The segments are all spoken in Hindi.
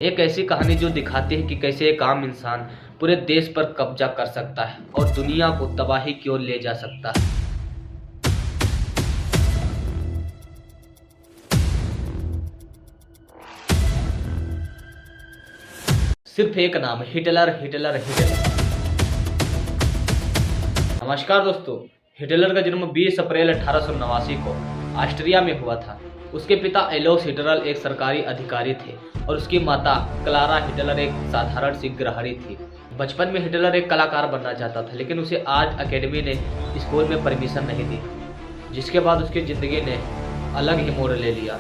एक ऐसी कहानी जो दिखाती है कि कैसे एक आम इंसान पूरे देश पर कब्जा कर सकता है और दुनिया को तबाही की ओर ले जा सकता है। सिर्फ एक नाम, हिटलर हिटलर हिटलर। नमस्कार दोस्तों। हिटलर का जन्म 20 अप्रैल 1889 को ऑस्ट्रिया में हुआ था। उसके पिता एडोल्फ हिटलर एक सरकारी अधिकारी थे और उसकी माता क्लारा हिटलर एक साधारण सी गृहिणी थी। बचपन में हिटलर एक कलाकार बनना चाहता था, लेकिन उसे आर्ट अकेडमी ने स्कूल में परमिशन नहीं दी, जिसके बाद उसकी जिंदगी ने अलग ही मोड़ ले लिया।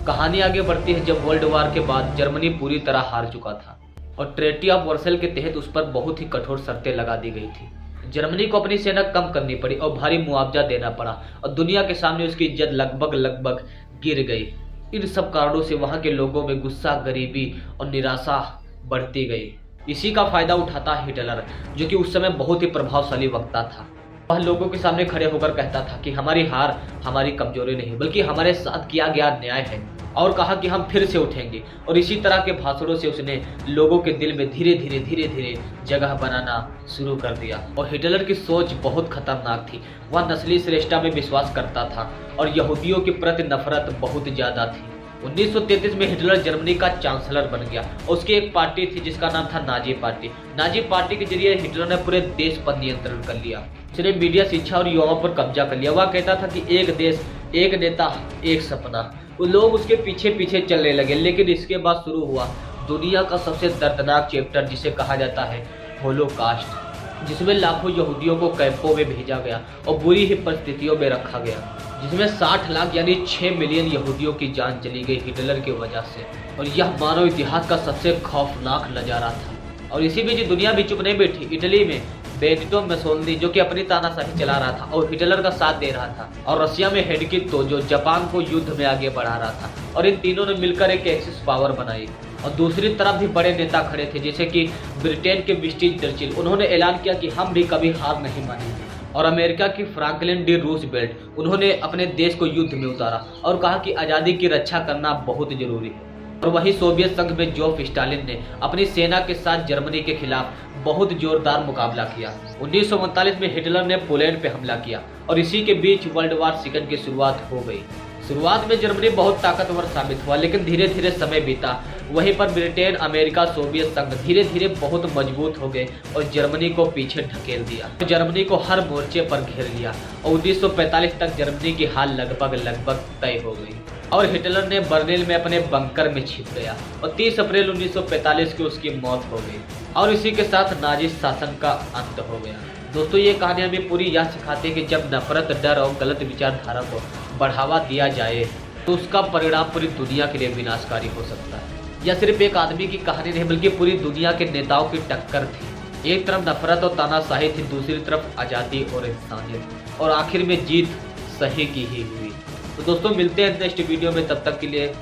कहानी आगे बढ़ती है जब वर्ल्ड वार के बाद जर्मनी पूरी तरह हार चुका था और ट्रीटी ऑफ वर्सेल के तहत उस पर बहुत ही कठोर शर्तें लगा दी गई थी। जर्मनी को अपनी सेना कम करनी पड़ी और भारी मुआवजा देना पड़ा और दुनिया के सामने उसकी इज्जत लगभग गिर गई। इन सब कारणों से वहां के लोगों में गुस्सा, गरीबी और निराशा बढ़ती गई। इसी का फायदा उठाता हिटलर, जो कि उस समय बहुत ही प्रभावशाली वक्ता था। वह लोगों के सामने खड़े होकर कहता था कि हमारी हार हमारी कमजोरी नहीं बल्कि हमारे साथ किया गया न्याय है, और कहा कि हम फिर से उठेंगे। और इसी तरह के भाषणों से उसने लोगों के दिल में धीरे धीरे जगह बनाना शुरू कर दिया। और हिटलर की सोच बहुत खतरनाक थी। वह नस्ली श्रेष्ठता में विश्वास करता था और यहूदियों के प्रति नफरत बहुत ज्यादा थी। 1933 में हिटलर जर्मनी का चांसलर बन गया और उसकी एक पार्टी थी जिसका नाम था नाजी पार्टी। नाजी पार्टी के जरिए हिटलर ने पूरे देश पर नियंत्रण कर लिया। उसने मीडिया, शिक्षा और युवाओं पर कब्जा कर लिया। वह कहता था कि एक देश, एक नेता, एक सपना। वो लोग उसके पीछे पीछे चलने लगे। लेकिन इसके बाद शुरू हुआ दुनिया का सबसे दर्दनाक चैप्टर, जिसे कहा जाता है होलोकास्ट, जिसमें लाखों यहूदियों को कैंपों में भेजा गया और बुरी ही परिस्थितियों में रखा गया, जिसमें 60 लाख यानी 6 मिलियन यहूदियों की जान चली गई हिटलर की वजह से। और यह मानव इतिहास का सबसे खौफनाक नजारा था। और इसी बीच दुनिया भी चुप नहीं बैठी। इटली में बेनिटो मुसोलिनी, जो कि अपनी तानाशाही चला रहा था और हिटलर का साथ दे रहा था, और रशिया में हिडेकितो, जो जापान को युद्ध में आगे बढ़ा रहा था, और इन तीनों ने मिलकर एक एक्सिस पावर बनाई। और दूसरी तरफ भी बड़े नेता खड़े थे, जैसे कि ब्रिटेन के विंस्टन चर्चिल। उन्होंने ऐलान किया कि हम भी कभी हार नहीं मानेंगे। और अमेरिका की फ्रैंकलिन डी रूजवेल्ट, उन्होंने अपने देश को युद्ध में उतारा और कहा कि आज़ादी की रक्षा करना बहुत जरूरी है। और वही सोवियत संघ में जोसेफ स्टालिन ने अपनी सेना के साथ जर्मनी के खिलाफ बहुत जोरदार मुकाबला किया। 1939 में हिटलर ने पोलैंड पे हमला किया और इसी के बीच वर्ल्ड वार सेकंड की शुरुआत हो गई। शुरुआत में जर्मनी बहुत ताकतवर साबित हुआ, लेकिन धीरे धीरे समय बीता। वहीं पर ब्रिटेन, अमेरिका, सोवियत संघ धीरे धीरे बहुत मजबूत हो गए और जर्मनी को पीछे ढकेल दिया। जर्मनी को हर मोर्चे पर घेर लिया और 1945 तक जर्मनी की हाल लगभग तय हो गई और हिटलर ने बर्लिन में अपने बंकर में छिप गया और 30 अप्रैल 1945 को उसकी मौत हो गई। और इसी के साथ नाजी शासन का अंत हो गया। दोस्तों, ये कहानी हमें पूरी यह सिखाती है कि जब नफरत, डर और गलत विचारधारा को बढ़ावा दिया जाए तो उसका परिणाम पूरी दुनिया के लिए विनाशकारी हो सकता है। यह सिर्फ एक आदमी की कहानी नहीं बल्कि पूरी दुनिया के नेताओं की टक्कर थी। एक तरफ नफरत और तानाशाही थी, दूसरी तरफ आज़ादी और इंसानियत, और आखिर में जीत सही की ही हुई। तो दोस्तों, मिलते हैं नेक्स्ट वीडियो में। तब तक के लिए